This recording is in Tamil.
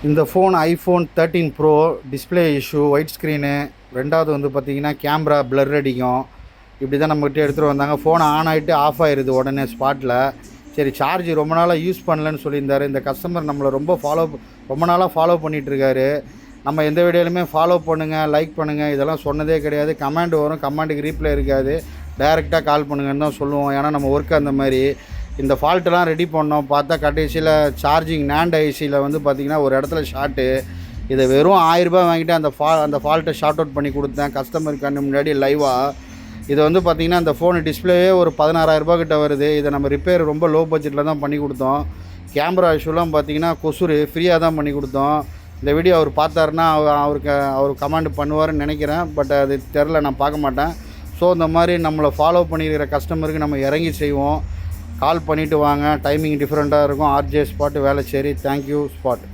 இந்த phone iPhone 13 bro. Display issue, white screen. ரெண்டாவது வந்து பார்த்திங்கன்னா கேமரா பிளர் அடிக்கும். இப்படி தான் நம்மகிட்ட எடுத்துகிட்டு வந்தாங்க. ஃபோன் ஆன் ஆகிட்டு ஆஃப் ஆயிடுது உடனே ஸ்பாட்டில். சரி, சார்ஜ் ரொம்ப நாளாக யூஸ் பண்ணலன்னு சொல்லியிருந்தார். இந்த கஸ்டமர் நம்மளை ரொம்ப நாளாக ஃபாலோ பண்ணிகிட்ருக்காரு. நம்ம எந்த வீடியோலையுமே ஃபாலோ பண்ணுங்கள், லைக் பண்ணுங்கள் இதெல்லாம் சொன்னதே கிடையாது. கமெண்ட் வரும், கமெண்ட்டுக்கு ரீப்ளை இருக்காது. டைரெக்டாக கால் பண்ணுங்கன்னு தான் சொல்லுவோம். ஏன்னா நம்ம ஒர்க் அந்த மாதிரி. இந்த ஃபால்ட்டெலாம் ரெடி பண்ணோம். பார்த்தா கடைசியில் சார்ஜிங் நேண்ட் ஐசியில் வந்து பார்த்திங்கன்னா ஒரு இடத்துல ஷார்ட்டு. இதை வெறும் 1000 ரூபாய் வாங்கிட்டு அந்த ஃபால்ட்டை ஷார்ட் அவுட் பண்ணி கொடுத்தேன் கஸ்டமருக்கு கண்ணு முன்னாடி லைவாக. இதை வந்து பார்த்திங்கன்னா அந்த ஃபோனு டிஸ்பிளேவே ஒரு 16,000 ரூபா கிட்ட வருது. இதை நம்ம ரிப்பேர் ரொம்ப லோ பட்ஜெட்டில் தான் பண்ணி கொடுத்தோம். கேமரா இஷ்யூலாம் பார்த்திங்கன்னா கொசுரு ஃப்ரீயாக தான் பண்ணி கொடுத்தோம். இந்த வீடியோ அவர் பார்த்தாருன்னா அவர் கமெண்ட் பண்ணுவார்னு நினைக்கிறேன். பட் அது தெரில, நான் பார்க்க மாட்டேன். ஸோ இந்த மாதிரி நம்மளை ஃபாலோ பண்ணியிருக்கிற கஸ்டமருக்கு நம்ம இறங்கி செய்வோம். கால் பண்ணிவிட்டு வாங்க. டைமிங் டிஃப்ரெண்ட்டாக இருக்கும். RJ spot, Velachery. Thank you spot.